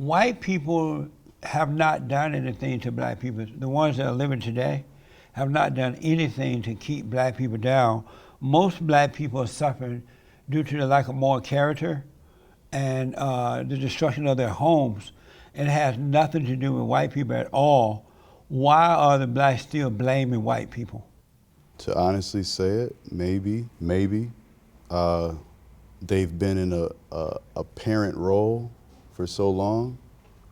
white people have not done anything to black people. The ones that are living today have not done anything to keep black people down. Most black people are suffering due to the lack of moral character and the destruction of their homes. It has nothing to do with white people at all. Why are the blacks still blaming white people? To honestly say it, maybe. They've been in a parent role for so long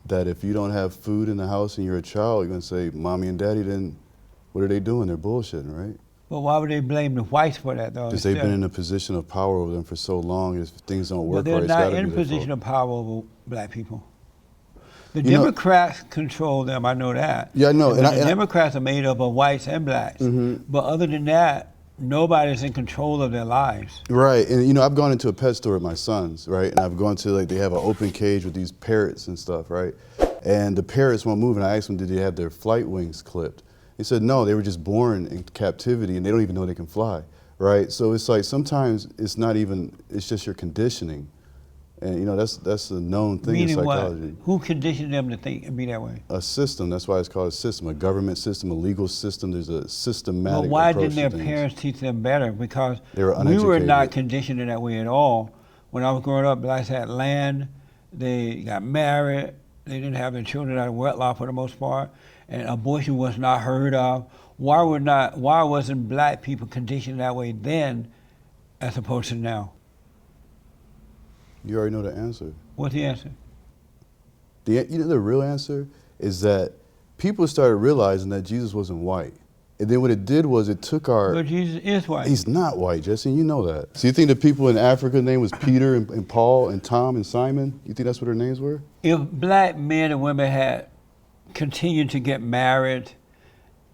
that if you don't have food in the house and you're a child, you're gonna say, Mommy and Daddy didn't, what are they doing? They're bullshitting, right? But why would they blame the whites for that, though? Because they've been in a position of power over them for so long. If things don't work But they're right, not in a position of power over black people. The You know- Democrats control them, I know that. Yeah, I know. The Democrats are made up of whites and blacks. But other than that, nobody's in control of their lives. Right, and you know, I've gone into a pet store with my sons, right? And I've gone to, like, they have an open cage with these parrots and stuff, right? And the parrots won't move, and I asked them, did they have their flight wings clipped? They said no, they were just born in captivity and they don't even know they can fly, right? So it's like sometimes it's not even, it's just your conditioning. And you know, that's a known thing in psychology. What? Who conditioned them to think and be that way? A system, that's why it's called a system, a government system, a legal system. There's a systematic But why approach didn't their to things. parents teach them better? Because They were we were uneducated. not conditioned in that way at all. When I was growing up, blacks had land, they got married, they didn't have their children out of wedlock for the most part, and abortion was not heard of. Why wasn't black people conditioned that way then as opposed to now? You already know the answer. What's the answer? You know the real answer is that people started realizing that Jesus wasn't white. And then what it did was it took our... But Jesus is white. He's not white, Jesse, you know that. So you think the people in Africa, name was Peter and Paul and Tom and Simon? You think that's what their names were? If black men and women had continued to get married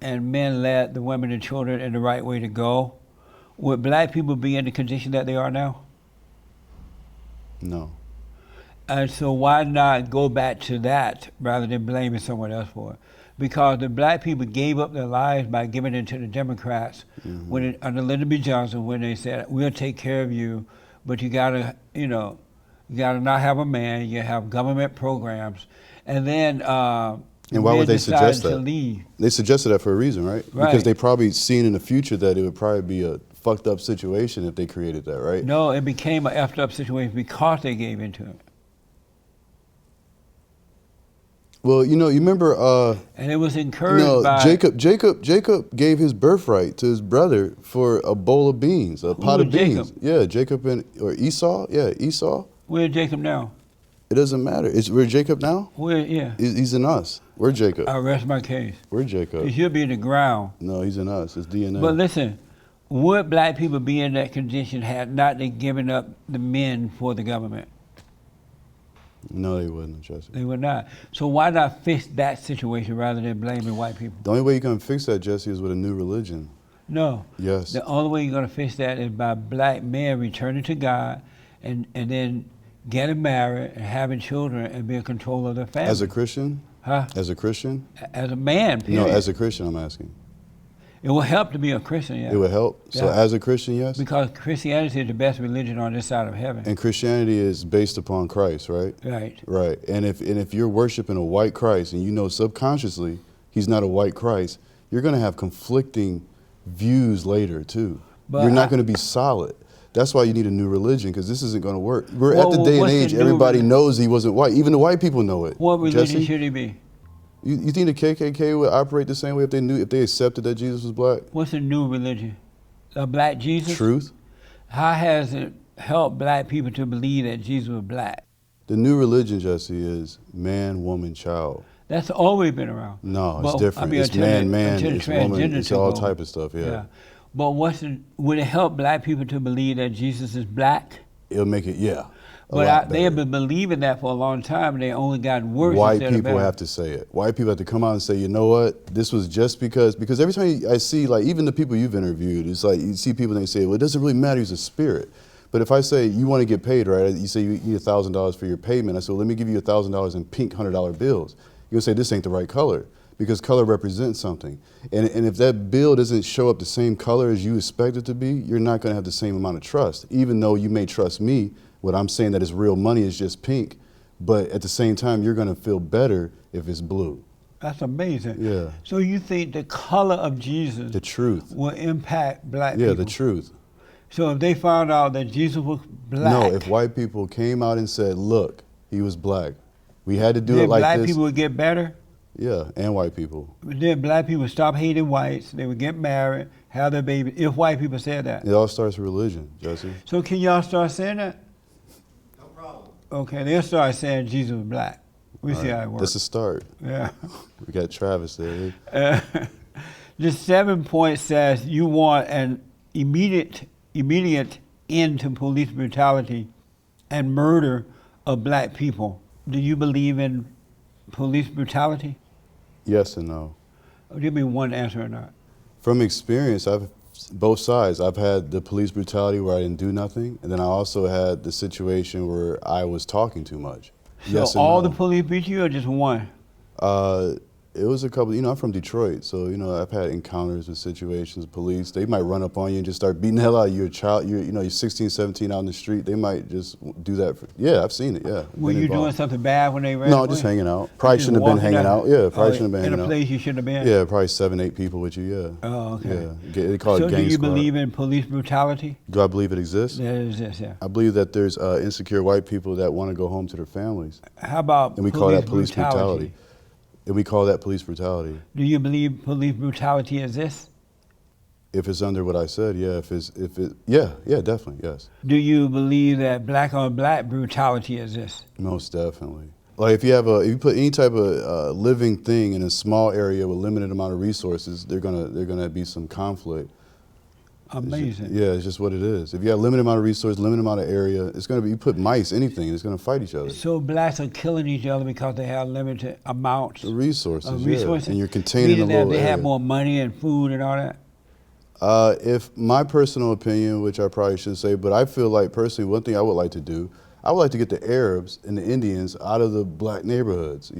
and men led the women and children in the right way to go, would black people be in the condition that they are now? No. And so why not go back to that rather than blaming someone else for it? Because the black people gave up their lives by giving it to the Democrats under Lyndon B. Johnson, when they said, we'll take care of you, but you gotta not have a man, you have government programs. And then and why would they suggest that? To leave. They suggested that for a reason, right? Right. Because they probably seen in the future that it would probably be a fucked up situation if they created that, right? No, it became an effed up situation because they gave into it. Well, you remember... and it was encouraged by... Jacob gave his birthright to his brother for a bowl of beans, a pot of beans. Yeah, Jacob or Esau? Yeah, Esau. Where's Jacob now? It doesn't matter. We're Jacob now? Yeah. He's in us. We're Jacob. I rest my case. We're Jacob. He should be in the ground. No, he's in us. It's DNA. But listen, would black people be in that condition had not they given up the men for the government? No, they wouldn't, Jesse. They would not. So why not fix that situation rather than blaming white people? The only way you're going to fix that, Jesse, is with a new religion. No. Yes. The only way you're going to fix that is by black men returning to God and then getting married and having children and being in control of their family. As a Christian? Huh? As a Christian? As a man, period. No, as a Christian, I'm asking. It will help to be a Christian, yeah. It would help? So Yeah. as a Christian, yes? Because Christianity is the best religion on this side of heaven. And Christianity is based upon Christ, right? Right. Right. And if you're worshiping a white Christ and you know subconsciously he's not a white Christ, you're going to have conflicting views later too. But you're not going to be solid. That's why you need a new religion, because this isn't going to work. We're at the Well, day and what's the age, new everybody knows he wasn't white. Even the white people know it. What religion Jesse? should he be? You think the KKK would operate the same way if they accepted that Jesus was black? What's the new religion? A black Jesus? Truth. How has it helped black people to believe that Jesus was black? The new religion, Jesse, is man, woman, child. That's always been around. No, it's But, different. I mean, It's until man, until the it's woman, transgender it's took all over. type of stuff, yeah. But would it help black people to believe that Jesus is black? It'll make it, yeah. But they have been believing that for a long time, and they only gotten worse. White instead of people better. have to say it. White people have to come out and say, you know what, this was just because every time I see, like, even the people you've interviewed, it's like you see people and they say, well, it doesn't really matter, he's a spirit. But if I say, you want to get paid, right, you say you need $1,000 for your payment, I say, well, let me give you $1,000 in pink $100 bills. You'll say, this ain't the right color, because color represents something. And if that bill doesn't show up the same color as you expect it to be, you're not going to have the same amount of trust, even though you may trust me. What I'm saying that is real money is just pink, but at the same time, you're going to feel better if it's blue. That's amazing. Yeah. So you think the color of Jesus, The truth. will impact black people? Yeah, the truth. So if they found out that Jesus was black, No, if white people came out and said, look, he was black. We had to do then it like black this. people would get better. Yeah, and white people. Then black people would stop hating whites. They would get married, have their baby. If white people said that. It all starts with religion, Jesse. So can y'all start saying that? No problem. Okay, they'll start saying Jesus was black. We All see right, how it works. That's a start. Yeah. We got Travis there. The 7 point says you want an immediate end to police brutality and murder of black people. Do you believe in police brutality? Yes and no. Give me one answer or not. From experience, I've both sides. I've had the police brutality where I didn't do nothing, and then I also had the situation where I was talking too much. So Yes and all no. the police beat you or just one? It was a couple, I'm from Detroit, so, I've had encounters with situations, police, they might run up on you and just start beating the hell out of you. You're a child, you're 16, 17 out in the street, they might just do that. Yeah, I've seen it, yeah. Were you doing something bad when they ran No, away? just hanging out. Probably Just shouldn't have been walking hanging down- out. Yeah, probably Oh, shouldn't have been in hanging a out. place you shouldn't have been? Yeah, probably 7, 8 people with you, yeah. Oh, okay. Yeah, they call So it do gang you squad. believe in police brutality? Do I believe it exists? There is this, yeah. I believe that there's insecure white people that want to go home to their families. How about And we call that police brutality. And we call that police brutality. Do you believe police brutality exists? If it's under what I said, yeah. Yeah, definitely, yes. Do you believe that black on black brutality exists? Most definitely. Like if you put any type of living thing in a small area with limited amount of resources, they're gonna be some conflict. Amazing. It's just what it is. If you have limited amount of resources, limited amount of area, it's gonna be, you put mice, anything, it's gonna fight each other. So blacks are killing each other because they have limited amounts The resources, of yeah. resources? And you're containing a Meaning that little they area. have more money and food and all that? If my personal opinion, which I probably shouldn't say, but I feel like personally, one thing I would like to do, I would like to get the Arabs and the Indians out of the black neighborhoods,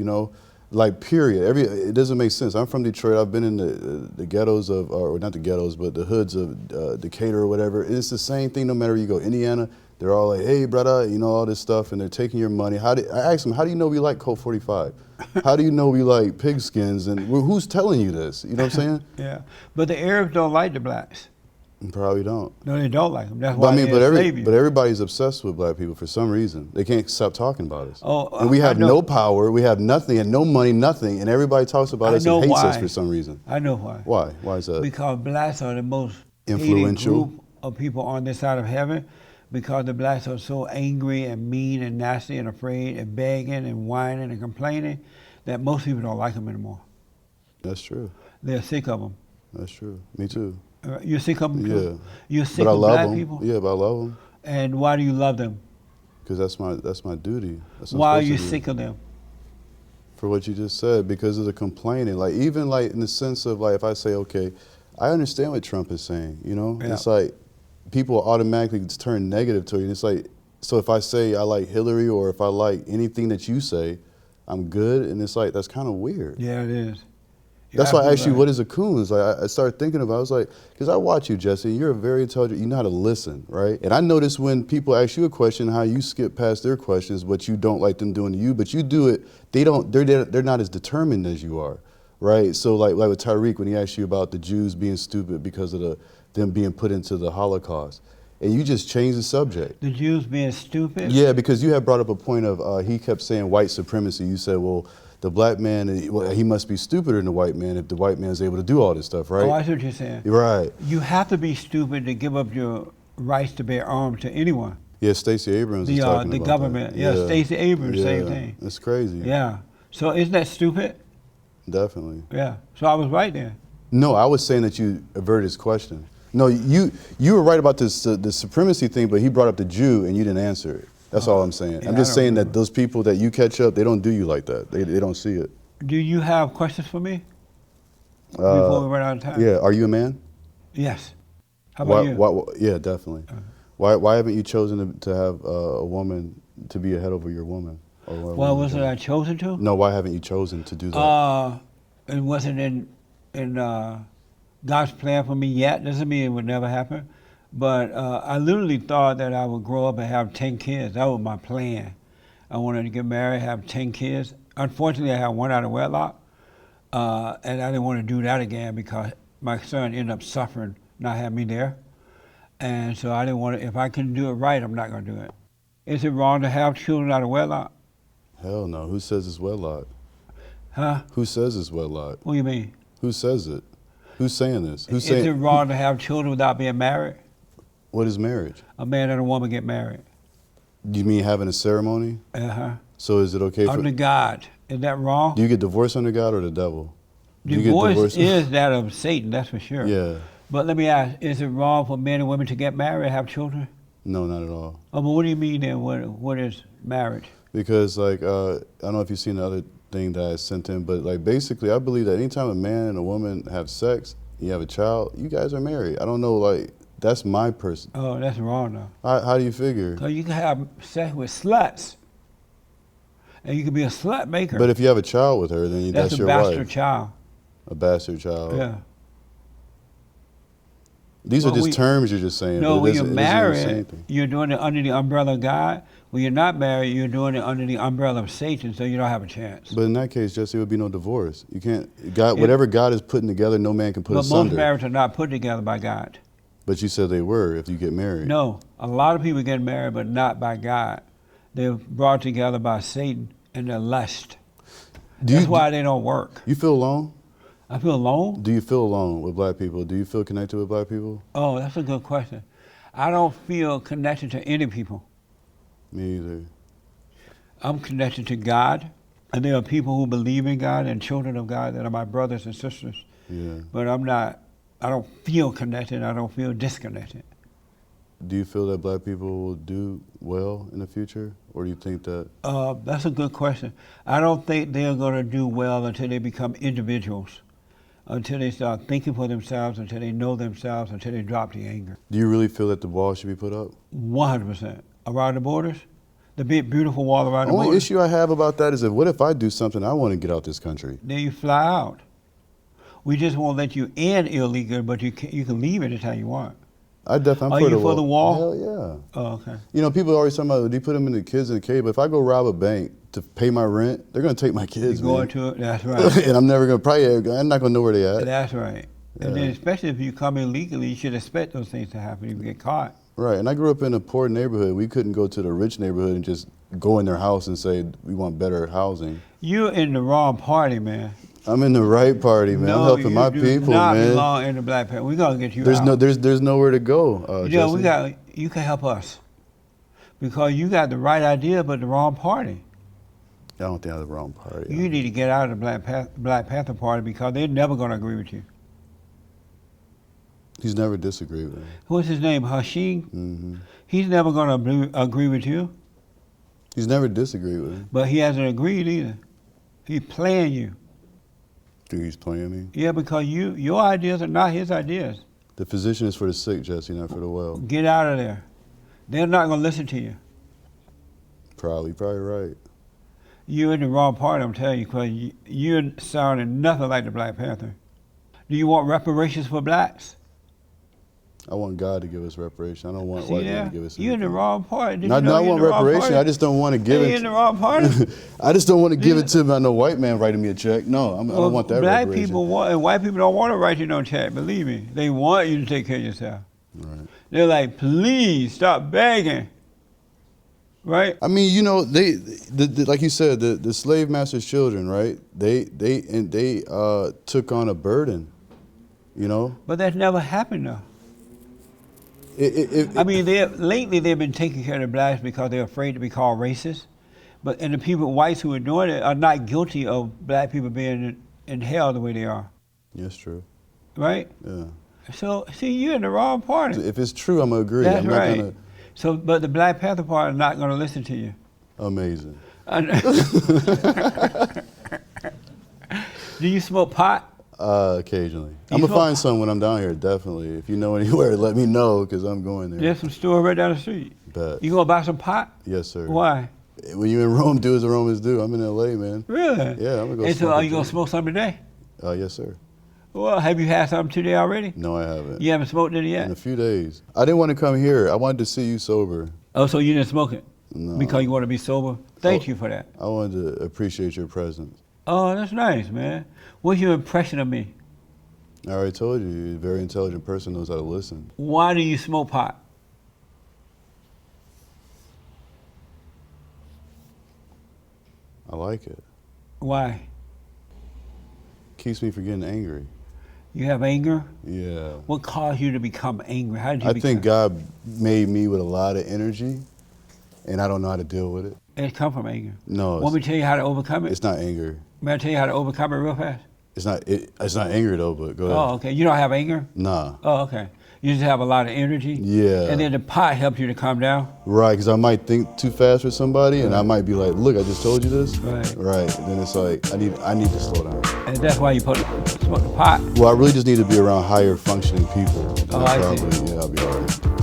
like period. It doesn't make sense. I'm from Detroit. I've been in the ghettos of, or not the ghettos, but the hoods of Decatur or whatever. And it's the same thing no matter where you go. Indiana, they're all like, hey, brother, all this stuff, and they're taking your money. I asked them, how do you know we like Colt 45? How do you know we like pigskins? And who's telling you this? You know what I'm saying? Yeah. But the Arabs don't like the blacks. Probably don't. No, they don't like them. That's But why I mean, they enslave you. but everybody's obsessed with black people for some reason. They can't stop talking about us. Oh, and we I have know. no power, we have nothing, and no money, nothing, and everybody talks about I us know and hates us why. for some reason. I know why. Why? Why is that? Because blacks are the most Influential. hated group of people on this side of heaven, because the blacks are so angry and mean and nasty and afraid and begging and whining and complaining that most people don't like them anymore. That's true. They're sick of them. That's true. Me too. You're sick of them too? Yeah. You're sick But I of love black them. people? Yeah, but I love them And why do you love them? because that's my duty. That's what I'm Why are supposed you to do. sick of them? For what you just said, because of the complaining. Like even like in the sense of like if I say, okay, I understand what Trump is saying, Yeah. It's like people automatically turn negative to you. And it's like, so if I say I like Hillary or if I like anything that you say, I'm good, and it's like that's kind of weird. Yeah, it is. You're That's why I asked you, absolutely what is a coon? It's like I started thinking about it. I was like, because I watch you, Jesse. You're a very intelligent, you know how to listen, right? And I notice when people ask you a question, how you skip past their questions, what you don't like them doing to you, but you do it, they're not as determined as you are, right? So like with Tyreek, when he asked you about the Jews being stupid because of them being put into the Holocaust, and you just changed the subject. The Jews being stupid? Yeah, because you had brought up a point of, he kept saying white supremacy. You said, well, the black man, he must be stupider than the white man if the white man's able to do all this stuff, right? Oh, I see what you're saying. Right. You have to be stupid to give up your rights to bear arms to anyone. Yeah, Stacey Abrams is talking The about government. that. Yeah, Stacey Abrams, same thing. It's crazy. Yeah. So isn't that stupid? Definitely. Yeah. So I was right there. No, I was saying that you averted his question. No, you were right about this the supremacy thing, but he brought up the Jew and you didn't answer it. That's all I'm saying. Yeah, I'm I just don't saying that remember. those people that you catch up, they don't do you like that. They don't see it. Do you have questions for me before we run out of time? Yeah. Are you a man? Yes. How about you? Yeah, definitely. Why haven't you chosen to have a woman to be a head over your woman? Or a Well, woman wasn't to- I chosen to? No, why haven't you chosen to do that? It wasn't in God's plan for me yet. Doesn't mean it would never happen. But I literally thought that I would grow up and have 10 kids. That was my plan. I wanted to get married, have 10 kids. Unfortunately, I had one out of wedlock, and I didn't want to do that again because my son ended up suffering, not having me there. And so I didn't want to, if I couldn't do it right, I'm not going to do it. Is it wrong to have children out of wedlock? Hell no. Who says it's wedlock? Huh? Who says it's wedlock? What do you mean? Who says it? Who's saying this? Who's Is it saying? wrong to have children without being married? What is marriage? A man and a woman get married. You mean having a ceremony? Uh-huh. So is it okay for? Under God. Is that wrong? Do you get divorced under God or the devil? Do you get Divorce divorced? is that of Satan, that's for sure. Yeah. But let me ask, is it wrong for men and women to get married and have children? No, not at all. Oh, but what do you mean then? What is marriage? Because like I don't know if you've seen the other thing that I sent in, but like basically I believe that anytime a man and a woman have sex, you have a child, you guys are married. I don't know, like that's my person. Oh, that's wrong though. How do you figure? Because you can have sex with sluts. And you can be a slut maker. But if you have a child with her, then that's a your bastard wife. child. A bastard child. Yeah. These Well, are just terms you're just saying. No, but when you're it doesn't say married, anything. you're doing it under the umbrella of God. When you're not married, you're doing it under the umbrella of Satan, so you don't have a chance. But in that case, Jesse, it would be no divorce. You can't. God, whatever God is putting together, no man can put But asunder. most marriages are not put together by God. But you said they were if you get married. No, a lot of people get married, but not by God. They're brought together by Satan and their lust. That's why they don't work. You feel alone? I feel alone? Do you feel alone with black people? Do you feel connected with black people? Oh, that's a good question. I don't feel connected to any people. Me either. I'm connected to God, and there are people who believe in God and children of God that are my brothers and sisters. Yeah. But I don't feel connected, I don't feel disconnected. Do you feel that black people will do well in the future? Or do you think that? That's a good question. I don't think they're going to do well until they become individuals, until they start thinking for themselves, until they know themselves, until they drop the anger. Do you really feel that the wall should be put up? 100%. Around the borders, the big beautiful wall around the The only borders. issue I have about that is that what if I do something, I want to get out this country? Then you fly out. We just won't let you in illegal, but you can leave anytime you want. I'm Are for you the for the wall? Hell yeah. Oh, okay. You know, people are always talking about, they put them in the kids in the cave, but if I go rob a bank to pay my rent, they're going to take my kids, You're going man. to it, that's right. And I'm never going to, I'm not going to know where they at. That's right. And then especially if you come illegally, you should expect those things to happen if you get caught. Right, and I grew up in a poor neighborhood. We couldn't go to the rich neighborhood and just go in their house and say, we want better housing. You're in the wrong party, man. I'm in the right party, man. I'm helping my people, you do not man. belong in the black party. We're going to get you There's out. there's nowhere to go, Jesse. You can help us. Because you got the right idea, but the wrong party. I don't think I have the wrong party. You need to get out of the Black Panther Party because they're never going to agree with you. He's never disagreed with me. What's his name? Hashim? Mm-hmm. He's never going to agree with you, He's never disagreed with me. but he hasn't agreed either. He's playing you. Think he's playing me? Yeah, because your ideas are not his ideas. The physician is for the sick, Jesse, not for the well. Get out of there. They're not going to listen to you. Probably right. You're in the wrong party, I'm telling you, because you're sounding nothing like the Black Panther. Do you want reparations for blacks? I want God to give us reparation. I don't want See white there? men to give us You're in the anything. wrong party. Did Not, you know I you're want in the wrong reparation. party? I just don't want to give You're it. in the wrong party. I just don't want to give it to no white man writing me a check. No, I don't want that Black reparation. people want, and white people don't want to write you no check, believe me. They want you to take care of yourself. Right. They're like, please stop begging. Right? I mean, you know, like you said, the slave master's children, right? They took on a burden, you know. But that's never happened though. I mean, lately they've been taking care of the blacks because they're afraid to be called racist. And the people, whites who are doing it, are not guilty of black people being in hell the way they are. That's true. Right? Yeah. So, see, you're in the wrong party. If it's true, I'm gonna agree. That's I'm not right. gonna. So, but the Black Panther Party is not going to listen to you. Amazing. Do you smoke pot? Occasionally. I'm gonna find some when I'm down here. Definitely. If you know anywhere, let me know because I'm going there. There's some store right down the street. Bet. You gonna buy some pot? Yes, sir. Why? When you're in Rome, do as the Romans do. I'm in LA, man. Really? Yeah, I'm gonna go. And so, smoke are a you gonna joint. smoke some today? Yes, sir. Well, have you had some today already? No, I haven't. You haven't smoked it In yet? a few days. I didn't want to come here. I wanted to see you sober. Oh, so you didn't smoke it? No. Because you want to be sober? Thank you for that. I wanted to appreciate your presence. Oh, that's nice, man. What's your impression of me? I already told you, you're a very intelligent person, knows how to listen. Why do you smoke pot? I like it. Why? Keeps me from getting angry. You have anger? Yeah. What caused you to become angry? How did you I become? think God made me with a lot of energy, and I don't know how to deal with it. It come from anger. No, Want me to tell you how to overcome it? it's not anger. May I tell you how to overcome it real fast? It's not anger though, but go ahead. Oh, okay. You don't have anger? Nah. Oh, okay. You just have a lot of energy? Yeah. And then the pot helps you to calm down? Right, because I might think too fast for somebody, and I might be like, "Look, I just told you this." Right. Right. Then it's like I need to slow down. And that's why you smoke the pot? Well, I really just need to be around higher functioning people. Oh, I see. Yeah, I'll be alright.